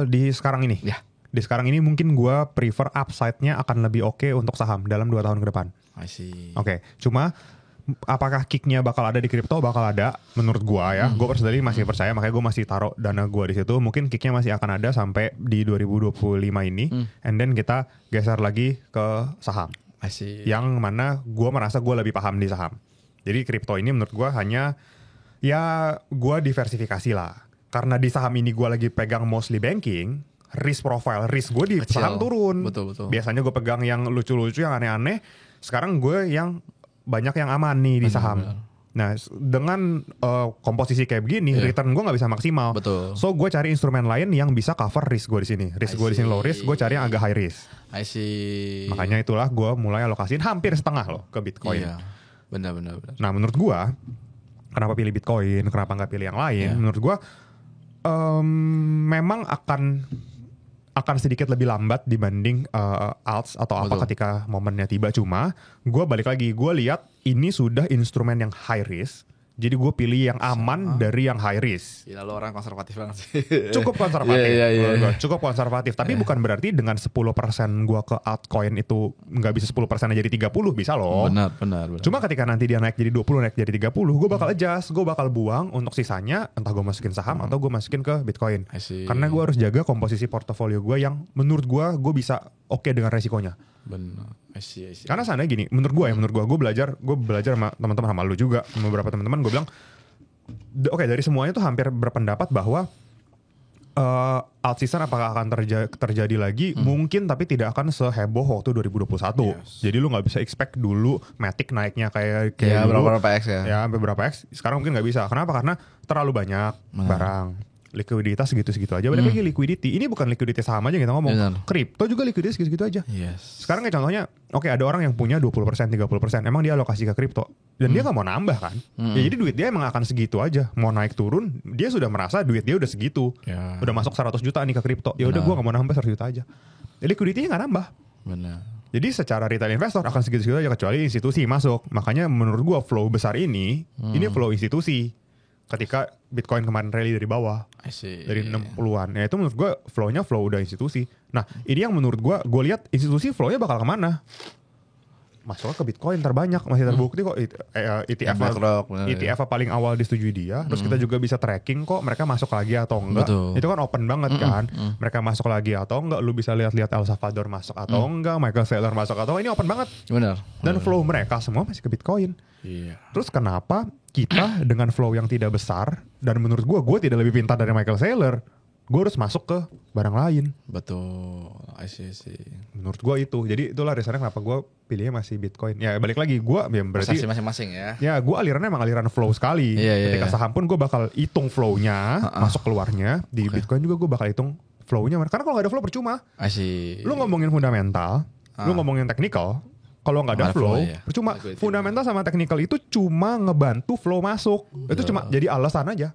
Di sekarang ini. Di sekarang ini mungkin gue prefer upside-nya akan lebih oke untuk saham dalam 2 tahun ke depan. I see. Oke, cuma apakah kick-nya bakal ada di kripto? Bakal ada menurut gue ya. Gue personally masih percaya, makanya gue masih taruh dana gue di situ. Mungkin kick-nya masih akan ada sampai di 2025 ini. And then kita geser lagi ke saham. I see. Yang mana gue merasa gue lebih paham di saham. Jadi kripto ini menurut gue hanya ya gue diversifikasi lah. Karena di saham ini gue lagi pegang mostly banking, risk gue di saham turun. Betul. Biasanya gue pegang yang lucu-lucu, yang aneh-aneh. Sekarang gue yang banyak yang aman nih di saham. Nah dengan komposisi kayak begini, return gue nggak bisa maksimal. Betul. So gue cari instrumen lain yang bisa cover risk gue di sini. Risk gue di sini low risk, gue cari yang agak high risk. I see. Makanya itulah gue mulai alokasiin hampir setengah loh ke Bitcoin. Iya. Benar. Nah menurut gue, kenapa pilih Bitcoin, kenapa nggak pilih yang lain? Menurut gue memang akan sedikit lebih lambat dibanding alts atau apa ketika momennya tiba. Cuma gue balik lagi, gue lihat ini sudah instrumen yang high risk. Jadi gue pilih yang aman dari yang high risk. Gila, lo orang konservatif banget sih. Cukup konservatif. Iya. Cukup konservatif. Tapi bukan berarti dengan 10% gue ke altcoin itu nggak bisa 10% jadi 30, bisa loh. Benar. Cuma ketika nanti dia naik jadi 20, naik jadi 30, gue bakal adjust. Gue bakal buang untuk sisanya, entah gue masukin saham atau gue masukin ke Bitcoin. Karena gue harus jaga komposisi portofolio gue yang menurut gue bisa oke dengan resikonya. Benar. I see. Karena sana gini, menurut gue belajar sama teman-teman, sama lu juga, sama beberapa teman-teman, gue bilang, oke, dari semuanya tuh hampir berpendapat bahwa alt season apakah akan terjadi lagi, mungkin, tapi tidak akan seheboh waktu 2021. Jadi lu nggak bisa expect dulu Matic naiknya kayak dulu, berapa X ya? Ya, sampai berapa X. Sekarang mungkin nggak bisa. Kenapa? Karena terlalu banyak barang. Likuiditas segitu-segitu aja. Balik lagi liquidity. Ini bukan liquidity saham aja kita ngomong. Kripto juga likuiditas segitu-segitu aja. Sekarang kayak contohnya, oke, ada orang yang punya 20%, 30%. Emang dia alokasi ke kripto. Dan dia gak mau nambah kan. Ya, jadi duit dia emang akan segitu aja. Mau naik turun, dia sudah merasa duit dia udah segitu. Udah masuk 100 juta nih ke kripto. Ya udah, gue gak mau nambah 100 juta aja. Ya, liquidity-nya gak nambah. Benar. Jadi secara retail investor akan segitu-segitu aja, kecuali institusi masuk. Makanya menurut gue flow besar ini flow institusi. Ketika Bitcoin kemarin rally dari bawah, dari 60-an, ya itu menurut gue flow-nya flow udah institusi. Nah ini yang menurut gue lihat institusi flow-nya bakal kemana? Masuknya ke Bitcoin terbanyak, masih terbukti kok. ETF paling awal disetujui dia, terus kita juga bisa tracking kok mereka masuk lagi atau enggak. Itu kan open banget kan, mereka masuk lagi atau enggak, lu bisa lihat-lihat El Salvador masuk atau enggak, Michael Saylor masuk atau enggak, ini open banget. Benar. Dan flow mereka semua masih ke Bitcoin. Terus kenapa kita dengan flow yang tidak besar, dan menurut gue tidak lebih pintar dari Michael Saylor, gue harus masuk ke barang lain. Betul. I see. Menurut gue itu. Jadi itulah dasarnya kenapa gue pilihnya masih Bitcoin. Ya balik lagi, gue ya berarti masing-masing ya. Ya gue alirannya emang aliran flow sekali. Ketika saham pun gue bakal hitung flow-nya, masuk keluarnya. Di Bitcoin juga gue bakal hitung Flow-nya mana? Karena kalau nggak ada flow percuma. Asik. Lu ngomongin fundamental, lu ngomongin technical, kalau nggak ada flow, ya. percuma. Fundamental sama technical itu cuma ngebantu flow masuk. Itu cuma jadi alasan aja.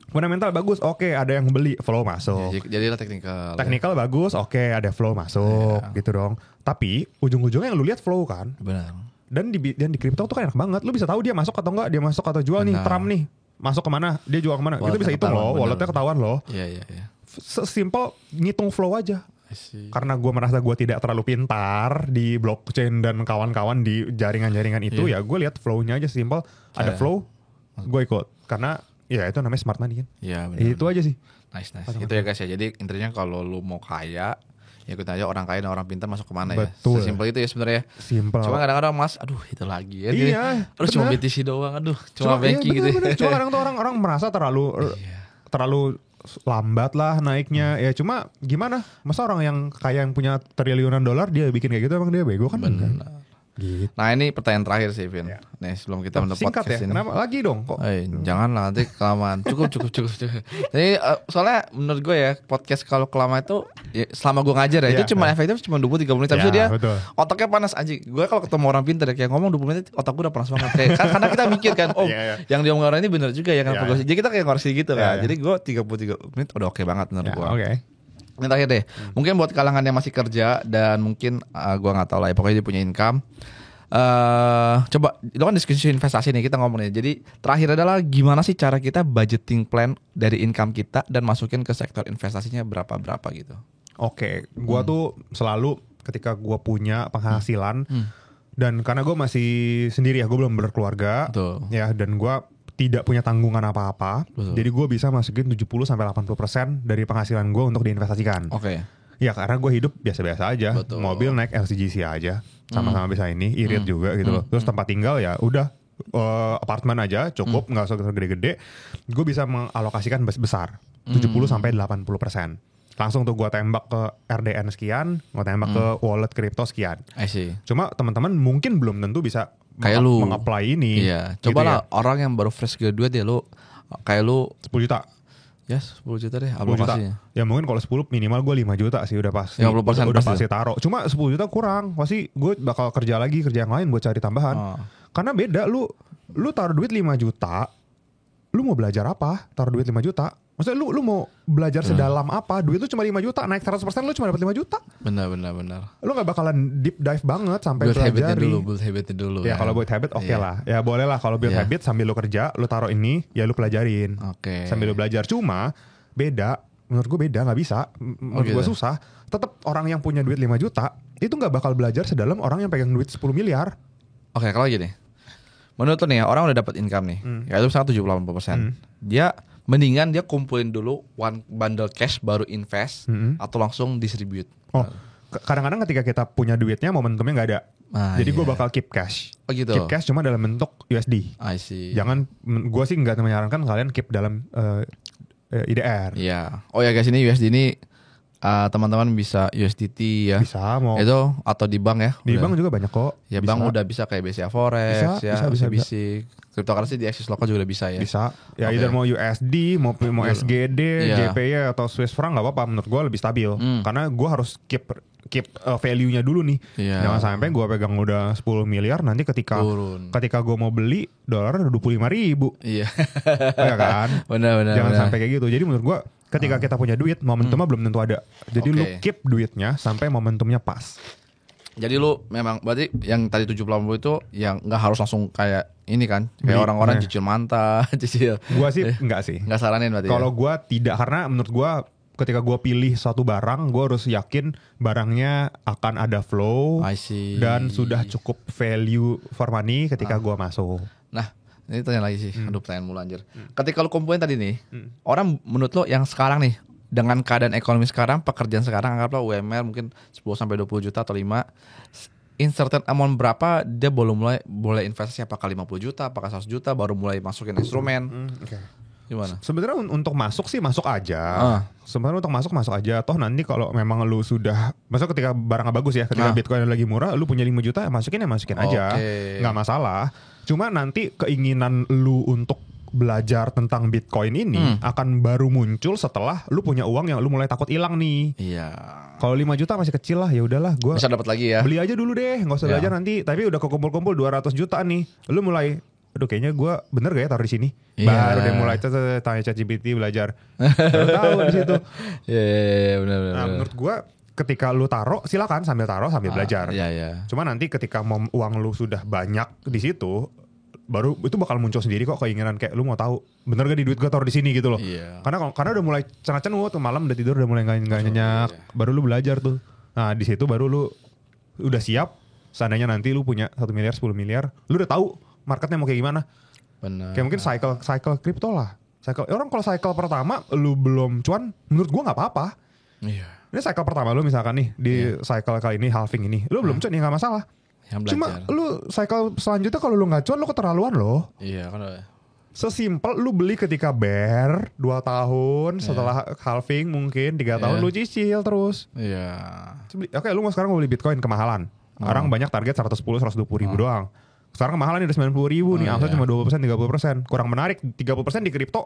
Fundamental bagus, oke ada yang beli, flow masuk. Jadilah technical. Technical bagus, oke ada flow masuk, gitu dong. Tapi ujung-ujungnya yang lu lihat flow kan. Benar. Dan di crypto tuh kan enak banget. Lu bisa tahu dia masuk atau enggak, dia masuk atau jual nih, Trump nih. Masuk kemana, dia jual kemana. Itu bisa hitung loh, walletnya ketahuan loh. Iya. Sesimpel ngitung flow aja. Karena gue merasa gue tidak terlalu pintar di blockchain dan kawan-kawan di jaringan-jaringan itu, ya gue lihat flow-nya aja simpel. Ada flow, gue ikut. Karena ya itu namanya smart money kan. Iya benar. Itu aja sih. Nice. Itu ya guys ya. Jadi intinya kalau lu mau kaya, ya ikut aja orang kaya dan orang pintar masuk kemana ya. Betul. Sesimpel itu ya sebenarnya. Simpel. Cuma kadang-kadang mas, aduh itu lagi ya. Iya. Terus cuma BTC doang, aduh. Cuma banking gitu. Cuma kadang tuh orang merasa terlalu lambat lah naiknya. Ya cuma gimana? Masa orang yang kaya yang punya triliunan dolar dia bikin kayak gitu, emang dia bego kan? Benar. Gitu. Nah ini pertanyaan terakhir sih Vin. Ya. Nih sebelum kita menutup Singkat podcast ya? ini. Kenapa? Lagi dong kok. Janganlah nanti kelamaan. Cukup. Jadi soalnya menurut gue ya podcast kalau kelamaan itu ya, selama gue ngajar ya itu cuma efektif cuma 20-30 menit. Tapi dia betul. otaknya panas anjing. Gue kalau ketemu orang pintar ya kayak ngomong 20 menit otak gue udah panas banget. Kayak, karena kita mikir kan, yang dia ngomong orang ini benar juga ya kan. Jadi kita kayak ngorsi gitu kan. Jadi gue 33 menit udah oke banget menurut gue. Oke. Ini terakhir deh. Mungkin buat kalangan yang masih kerja dan mungkin gue nggak tahu lah ya pokoknya dia punya income. Coba itu kan diskusi investasi nih kita ngomongnya. Jadi terakhir adalah gimana sih cara kita budgeting plan dari income kita dan masukin ke sektor investasinya berapa gitu. Oke, gua tuh selalu ketika gua punya penghasilan dan karena gua masih sendiri ya, gua belum berkeluarga. Betul. Ya, dan gua tidak punya tanggungan apa-apa. Jadi gua bisa masukin 70-80% dari penghasilan gua untuk diinvestasikan. Oke. Ya karena gue hidup biasa-biasa aja. Betul. Mobil naik LCGC aja. Sama-sama bisa ini, irit juga gitu loh. Terus tempat tinggal ya udah apartemen aja cukup, nggak usah gede-gede. Gue bisa mengalokasikan besar 70-80%. Langsung tuh gue tembak ke RDN sekian, gue tembak ke wallet kripto sekian. I see. Cuma teman-teman mungkin belum tentu bisa kayak lu mengapply ini. Iya. Gitu Cobalah ya. orang yang baru fresh graduate ya lu kayak lu 10 juta. ya 10 juta deh 10 juta. alokasinya. Ya mungkin kalau 10 minimal gue 5 juta sih udah pasti. 50% udah pasti taruh. Cuma 10 juta kurang. Pasti gue bakal kerja yang lain buat cari tambahan. Karena beda lu taruh duit 5 juta. Lu mau belajar apa? Taruh duit 5 juta. Maksudnya lu mau belajar sedalam apa? Duit lu cuma 5 juta, naik 100% lu cuma dapat 5 juta. Benar. Lu gak bakalan deep dive banget sampai Build habitnya pelajari. dulu. Ya kalau build habit oke lah. Ya boleh lah kalau build habit sambil lu kerja, lu taruh ini, ya lu pelajarin. Oke. Sambil lu belajar. Cuma beda, menurut gue beda, gak bisa. Menurut gue susah. Tetap orang yang punya duit 5 juta, itu gak bakal belajar sedalam orang yang pegang duit 10 miliar. Oke, kalau gini. Menurut lu nih orang udah dapat income nih. Ya itu misalnya 70-80%. Dia mendingan dia kumpulin dulu one bundle cash baru invest atau langsung distribute. Oh, kadang-kadang ketika kita punya duitnya momentumnya nggak ada. Jadi gue bakal keep cash. Oh gitu. Keep cash cuma dalam bentuk USD. I see. Jangan, gue sih nggak menyarankan kalian keep dalam IDR. Iya. Oh ya guys, ini USD ini teman-teman bisa USDT ya. Bisa mau. Itu atau di bank ya. Di udah. bank juga banyak kok. Ya bisa. bank udah bisa kayak BCA Forex bisa. Cryptocurrency di Axis Local juga udah bisa ya. Bisa. Ya either mau USD, mau SGD, JPY atau Swiss franc nggak apa-apa. Menurut gue lebih stabil. Karena gue harus keep value-nya dulu nih. Jangan sampai gue pegang udah 10 miliar nanti ketika gue mau beli dolar udah 25.000. Iya. Ya kan? Benar. Jangan sampai kayak gitu. Jadi menurut gue ketika kita punya duit momentumnya belum tentu ada. Jadi lu keep duitnya sampai momentumnya pas. Jadi lu memang berarti yang tadi 70-80 itu yang nggak harus langsung kayak ini kan, kayak orang-orang cicil manta, cicil. Gua sih enggak sih. Nggak saranin berarti. Kalau gua tidak, karena menurut gua ketika gua pilih suatu barang, gua harus yakin barangnya akan ada flow dan sudah cukup value for money ketika gua masuk. Nah, ini tanya lagi sih. Aduh, pertanyaan mulu anjir. Ketika lu kumpulin tadi nih, orang menurut lo yang sekarang nih dengan keadaan ekonomi sekarang, pekerjaan sekarang anggaplah UMR mungkin 10-20 juta atau 5, in certain amount berapa dia boleh investasi, apakah 50 juta, apakah 100 juta baru mulai masukin instrumen. Gimana? Sebenarnya untuk masuk sih masuk aja. Sebenarnya untuk masuk aja. Toh nanti kalau memang lu sudah, maksudnya ketika barangnya bagus ya, ketika Bitcoin lagi murah, lu punya 5 juta masukin aja. Nggak masalah. Cuma nanti keinginan lu untuk belajar tentang Bitcoin ini akan baru muncul setelah lu punya uang yang lu mulai takut hilang nih. Iya. Kalau 5 juta masih kecil lah, ya udahlah gua Bisa dapat lagi ya. beli aja dulu deh, nggak usah Ya. belajar nanti. Tapi udah kekumpul-kumpul 200 juta nih, lu mulai, aduh kayaknya gue bener gak ya taruh di sini? Iya. Baru deh mulai tanya ChatGPT belajar. Baru tahu di situ. Iya, benar. Nah menurut gue ketika lu taruh, silakan sambil taruh sambil belajar. Iya. Cuma nanti ketika uang lu sudah banyak di situ, baru itu bakal muncul sendiri kok keinginan kayak lu mau tahu bener gak di duit gue taruh di sini gitu loh. Iya. Karena udah mulai cenut tuh malam udah tidur udah mulai nggak nyenyak, baru lu belajar tuh. Nah di situ baru lu udah siap. Seandainya nanti lu punya 1 miliar 10 miliar, lu udah tahu marketnya mau kayak gimana. Benar. Kayak mungkin cycle kripto lah. Orang kalau cycle pertama lu belum cuan, menurut gua nggak apa-apa. Iya. Ini cycle pertama lu misalkan nih di cycle kali ini halving ini, lu belum cuan ya nggak masalah. Yang Cuma belajar. lu cycle selanjutnya kalau lu nggak cuan lu keterlaluan loh. Iya kan. Sesimpel lu beli ketika bear 2 tahun, setelah halving mungkin 3 tahun lu cicil terus. Iya. Oke, lu sekarang mau beli Bitcoin kemahalan. Orang banyak target 110-120 ribu doang. Sekarang kemahalan udah 90 ribu nih, Alsa cuma 20%, 30%. Kurang menarik, 30% di kripto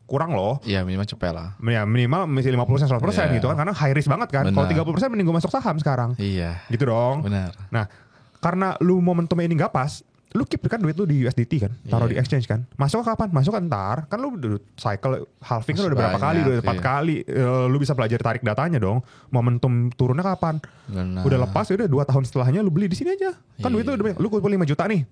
kurang loh. Iya minimal cepet lah. Ya, minimal masih 50% 100% gitu kan, karena high risk banget kan. Kalau 30% mending gue masuk saham sekarang. Iya. Gitu dong. Benar. Nah, karena lu momentumnya ini gak pas, lu keep kan duit lu di USDT kan, taruh di exchange kan. Masuk kapan? Masuk ntar. Kan lu cycle halving kan udah berapa kali, udah 4 kali. Lu bisa pelajari tarik datanya dong. Momentum turunnya kapan? Benar. Udah lepas ya udah 2 tahun setelahnya lu beli di sini aja. Kan duit lu udah banyak. Lu kumpul 5 juta nih.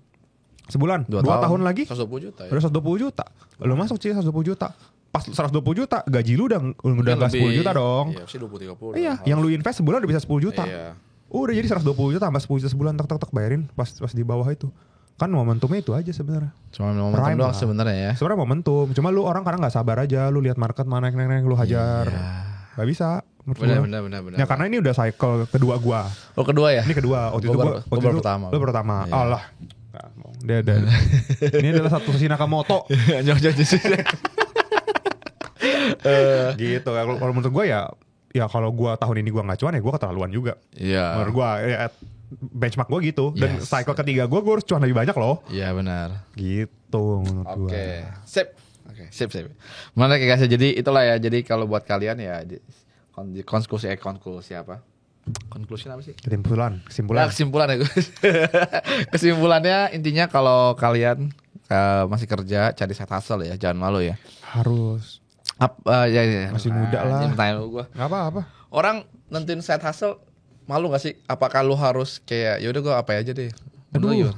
Sebulan, 2 tahun lagi 120 juta ya. udah 120 juta. Lu masuk sih 120 juta. Pas 120 juta, gaji lu udah gak 10 juta dong. Iya, sih 20-30. Iya, yang lu invest sebulan udah bisa 10 juta. Iya. Udah jadi 120 juta tambah 10 juta sebulan tek bayarin pas di bawah itu. Kan momentumnya itu aja sebenarnya. Cuma momentum Prime doang lah. sebenarnya ya. Sebenarnya momentum. Cuma lu orang kadang nggak sabar aja. Lu lihat market mana naik lu hajar. Gak bisa. Benar. Ya karena ini udah cycle kedua gua. Oh kedua ya? Ini kedua. Waktu itu Gua baru pertama. Lu pertama. Iya. Allah. Dia ini adalah satu sesi Nakamoto. Jauh-jauh Gitu. Kalau menurut gua ya kalau gua tahun ini gua nggak cuan ya gua keterlaluan juga. Iya. Menurut gua ya, benchmark gua gitu. Dan Yes. cycle ketiga gua harus cuan lebih banyak loh. Iya benar. Gitu menurut gua. Oke. Sip. Sip. Menarik ya guys. Jadi itulah ya. Jadi kalau buat kalian ya konklusi apa? Konklusi apa sih? Kesimpulan. Nah, kesimpulan ya guys. Kesimpulannya intinya kalau kalian masih kerja cari side hustle ya, jangan malu ya. Harus. Ya. Masih muda lah. Ini pertanyaan gue. Gak apa-apa. Orang nentuin side hustle malu gak sih? Apakah lu harus kayak yaudah gue apa aja deh? Aduh.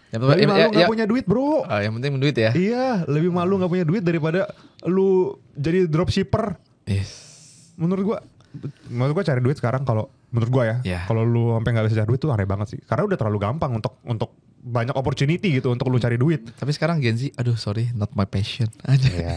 Yang Lebih malu gak punya duit bro. yang penting duit ya. Iya, lebih malu gak punya duit daripada lu jadi dropshipper. Yes. Menurut gua cari duit sekarang kalau menurut gua ya, Yeah. kalau lu sampai nggak bisa cari duit tuh aneh banget sih. Karena udah terlalu gampang untuk banyak opportunity gitu untuk lu cari duit. Tapi sekarang Gen Z, aduh sorry, not my passion. Aja. Iya.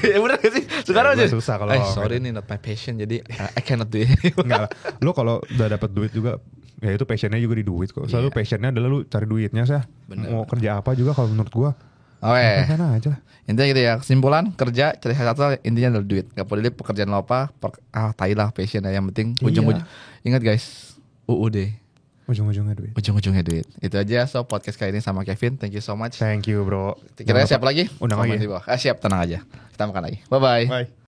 Ya bener gak sih? Sekarang Ya, aja. gua susah kalau sorry nih not my passion, jadi I cannot do it. Enggak lah. Lu kalau udah dapat duit juga, ya itu passionnya juga di duit kok. Selalu passionnya adalah lu cari duitnya sih. Bener. Mau kerja apa juga kalau menurut gua. Oke. Sana aja. Intinya gitu ya. Kesimpulan kerja cari satu intinya adalah duit. Gak peduli pekerjaan lo apa. Tai lah passion ya. Yang penting ujung-ujung. Ingat guys. UUD. Ujung-ujungnya duit. Ujung-ujungnya duit. Itu aja. So podcast kali ini sama Kevin. Thank you so much. Thank you bro. Kira-kira siapa lagi? Undang Komen lagi. di bawah. Siap, tenang aja. Kita makan lagi. Bye-bye. Bye.